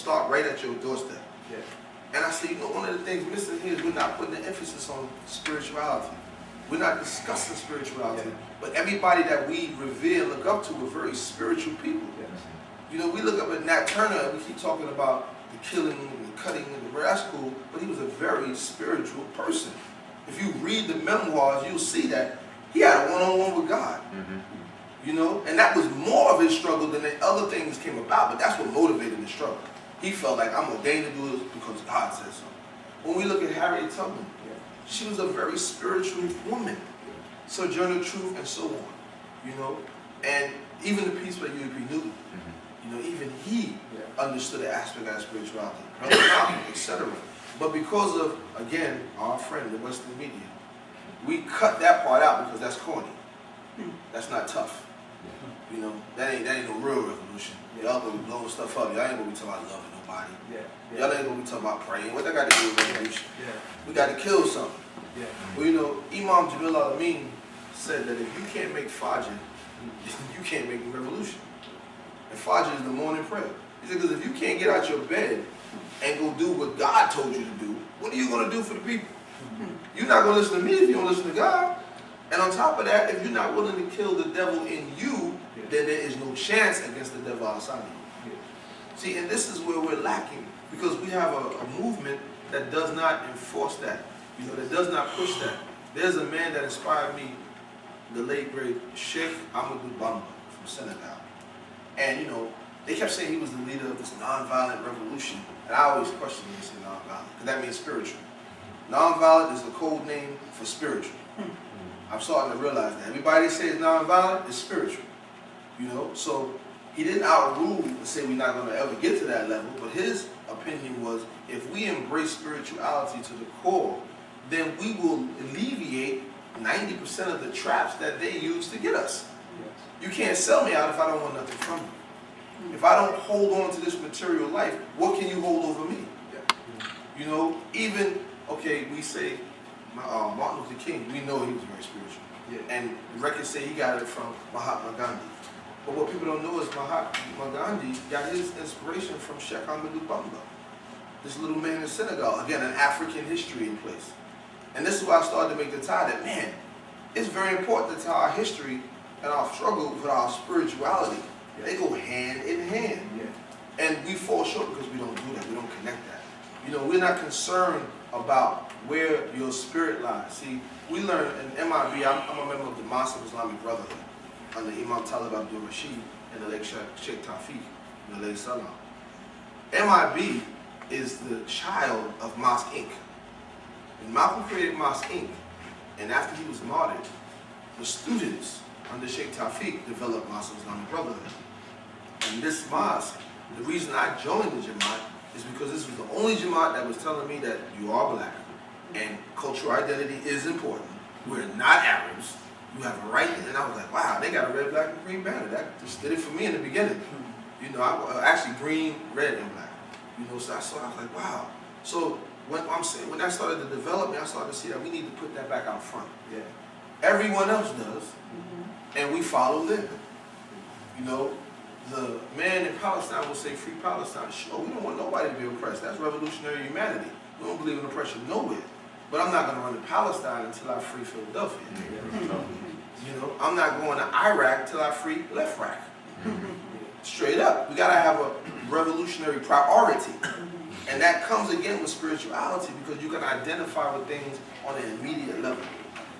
start right at your doorstep. Yeah. And I say, you know, one of the things missing here is we're not putting the emphasis on spirituality. We're not discussing spirituality. Yeah. But everybody that we revere and look up to are very spiritual people. Yes. You know, we look up at Nat Turner and we keep talking about the killing and the cutting and the that's cool, but he was a very spiritual person. If you read the memoirs, you'll see that he had a one-on-one with God. You know, and that was more of his struggle than the other things came about, but that's what motivated the struggle. He felt like I'm ordained to do this because God said so. When we look at Harriet Tubman, she was a very spiritual woman. Sojourner Truth and so on, you know, and even the piece by U.P. Newton, you know, even he understood the aspect of spirituality, etc. But because of, again, our friend, the Western media, we cut that part out because that's corny. That's not tough. You know, that ain't no real revolution. Y'all gonna be blowing stuff up. Y'all ain't gonna be talking about loving nobody. Y'all ain't gonna be talking about praying. What that got to do with revolution? We got to kill something. Well, you know, Imam Jamil Al-Amin said that if you can't make Fajr, you can't make a revolution. And Fajr is the morning prayer. He said, because if you can't get out your bed and go do what God told you to do, what are you going to do for the people? You're not going to listen to me if you don't listen to God. And on top of that, if you're not willing to kill the devil in you, then there is no chance against the devil outside of you. See, and this is where we're lacking, because we have a movement that does not enforce that, you know, that does not push that. There's a man that inspired me, the late great Sheikh Ahmadou Bamba from Senegal. And, you know, they kept saying he was the leader of this nonviolent revolution. And I always question when they say nonviolent, because that means spiritual. Nonviolent is the code name for spiritual. I'm starting to realize that. Everybody says nonviolent is spiritual. You know, so he didn't outrule and say we're not going to ever get to that level, but his opinion was if we embrace spirituality to the core, then we will alleviate 90% of the traps that they use to get us. You can't sell me out if I don't want nothing from you. If I don't hold on to this material life, what can you hold over me? You know, even, okay, we say Martin Luther King, we know he was very spiritual. And the records say he got it from Mahatma Gandhi. But what people don't know is Mahatma Gandhi got his inspiration from Sheikh Ahmadou Bamba, this little man in Senegal. Again, an African history in place. And this is why I started to make the tie that, man, it's very important to tie our history and our struggle with our spirituality. They go hand in hand. And we fall short because we don't do that. We don't connect that. You know, we're not concerned about where your spirit lies. See, we learn in MIB, I'm a member of the Muslim Islamic Brotherhood under Imam Talib Abdul Rashid and the late Sheikh Tawfiq and the late Salam. MIB is the child of Mosque Inc. And Malcolm created Mosque Inc. And after he was martyred, the students under Sheikh Tawfiq developed Muslim Islamic Brotherhood. And this mosque, the reason I joined the Jamaat is because this was the only Jamaat that was telling me that you are black and cultural identity is important. We're not Arabs. You have a right. And I was like, wow, they got a red, black, and green banner. That just did it for me in the beginning. You know, actually green, red, and black. You know, so I was like, wow. So when I started to develop, I started to see that we need to put that back out front. Everyone else does, and we follow them. You know, the man in Palestine will say, free Palestine. Sure, we don't want nobody to be oppressed. That's revolutionary humanity. We don't believe in oppression nowhere. But I'm not going to run to Palestine until I free Philadelphia. You know, I'm not going to Iraq until I free Left Rack. Straight up. We got to have a revolutionary priority. And that comes again with spirituality, because you can identify with things on an immediate level.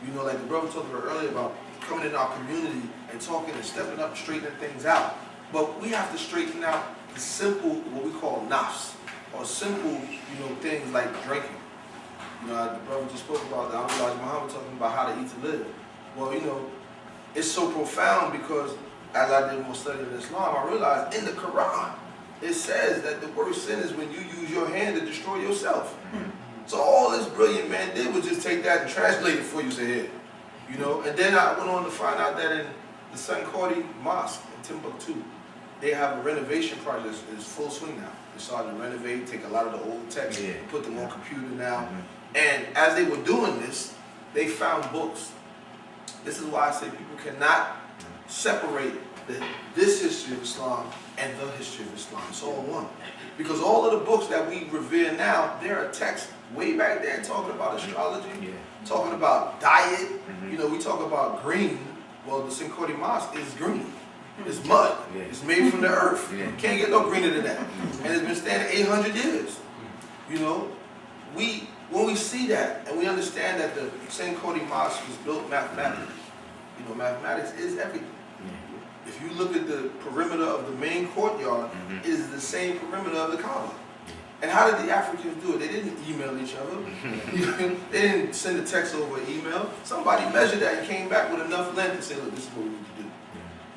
You know, like the brother talked about earlier about coming in our community and talking and stepping up and straightening things out. But we have to straighten out the simple, what we call nafs, or simple, you know, things like drinking. You know, the brother just spoke about the Elijah Muhammad talking about how to eat to live. Well, you know, it's so profound because as I did more study in Islam, I realized in the Quran, it says that the worst sin is when you use your hand to destroy yourself. So all this brilliant man did was just take that and translate it for you, say, here. You know, and then I went on to find out that in the Sankordi Mosque in Timbuktu, they have a renovation project that's full swing now. They're starting to renovate, take a lot of the old text, put them on computer now. And as they were doing this, they found books. This is why I say people cannot separate this history of Islam and the history of Islam. It's all one. Because all of the books that we revere now, there are texts way back there talking about astrology, talking about diet. You know, we talk about green. Well, the Sankoti Mosque is green. It's mud. It's made from the earth. You can't get no greener than that. And it's been standing 800 years. You know, when we see that and we understand that the Sankoti Mosque was built mathematically, you know, mathematics is everything. If you look at the perimeter of the main courtyard, it is the same perimeter of the Kaaba. And how did the Africans do it? They didn't email each other. They didn't send a text over email. Somebody measured that and came back with enough length to say, look, this is what we need to do.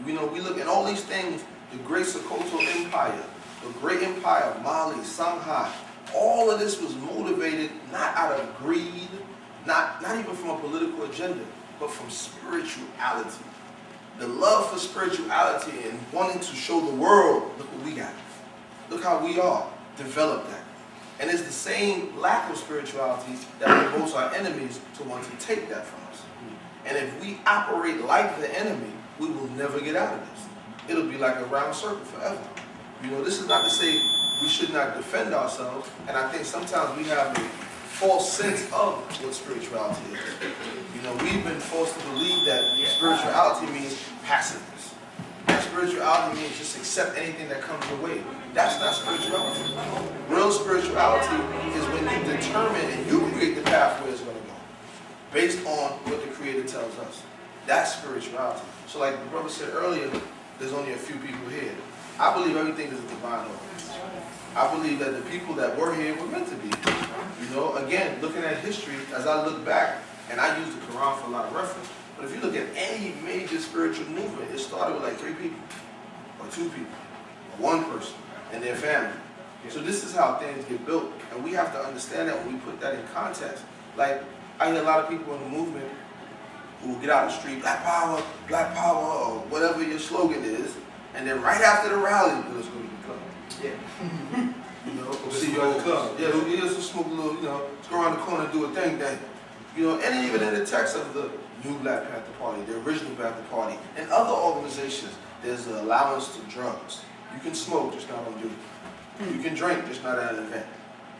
You know, we look at all these things, the great Sokoto Empire, the great empire of Mali, Shanghai, all of this was motivated not out of greed, not even from a political agenda, but from spirituality. The love for spirituality and wanting to show the world, look what we got. Look how we are. Develop that. And it's the same lack of spirituality that promotes our enemies to want to take that from us. And if we operate like the enemy, we will never get out of this. It'll be like a round circle forever. You know, this is not to say we should not defend ourselves, and I think sometimes we have a false sense of what spirituality is. You know, we've been forced to believe that spirituality means passiveness. That spirituality means just accept anything that comes your way. That's not spirituality. Real spirituality is when you determine and you create the path where it's going to go, based on what the Creator tells us. That's spirituality. So like the brother said earlier, there's only a few people here. I believe everything is a divine order. I believe that the people that were here were meant to be. You know, again, looking at history, as I look back, and I use the Quran for a lot of reference, but if you look at any major spiritual movement, it started with like 3 people, or 2 people, or 1 person, and their family. So this is how things get built, and we have to understand that when we put that in context. Like, I hear a lot of people in the movement who will get out of the street, black power, or whatever your slogan is, and then right after the rally, let's go to the club. You know, we'll see you at the club. Yeah, we'll just smoke a little, you know, let's go around the corner and do a thing. You know, and even in the text of the new Black Panther Party, the original Panther Party, and other organizations, there's an allowance to drugs. You can smoke, just not on duty. You can drink, just not at an event.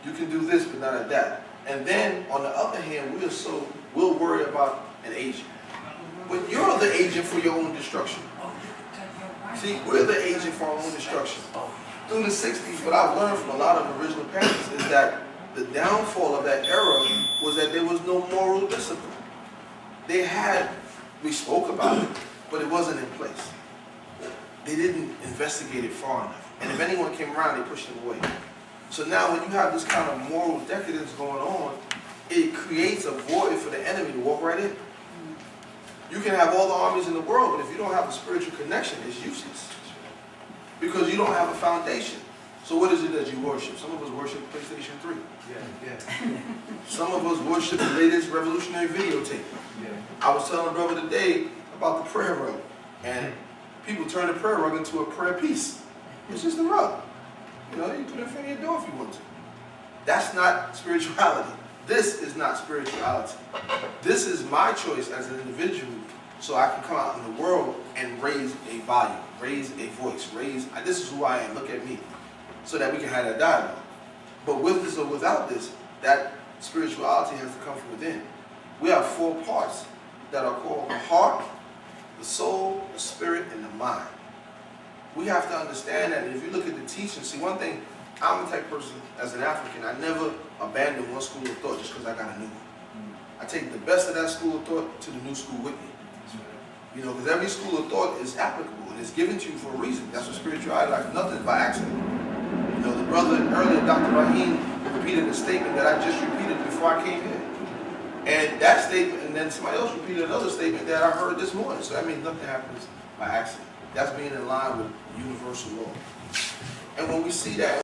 You can do this, but not at that. And then, on the other hand, we'll worry about an agent. But you're the agent for your own destruction. See, we're the agent for our own destruction. Through the 60s, what I've learned from a lot of original Panthers is that the downfall of that era was that there was no moral discipline. We spoke about it, but it wasn't in place. They didn't investigate it far enough. And if anyone came around, they pushed them away. So now when you have this kind of moral decadence going on, it creates a void for the enemy to walk right in. You can have all the armies in the world, but if you don't have a spiritual connection, it's useless. Because you don't have a foundation. So what is it that you worship? Some of us worship PlayStation 3. Some of us worship the latest revolutionary videotape. I was telling a brother today about the prayer rug. And people turn the prayer rug into a prayer piece. It's just a rug. You know, you put it in front of your door if you want to. That's not spirituality. This is not spirituality. This is my choice as an individual, so I can come out in the world and raise a volume, raise a voice, this is who I am, look at me, so that we can have that dialogue. But with this or without this, that spirituality has to come from within. We have 4 parts that are called the heart, the soul, the spirit, and the mind. We have to understand that. And if you look at the teaching, see, one thing, I'm the type person, as an African, I never abandon one school of thought just because I got a new one. I take the best of that school of thought to the new school with me. You know, because every school of thought is applicable and it's given to you for a reason. That's what spirituality is like. Nothing by accident. You know, the brother earlier, Dr. Rahim, repeated a statement that I just repeated before I came here. And that statement, and then somebody else repeated another statement that I heard this morning. So that means nothing happens by accident. That's being in line with universal law. And when we see that,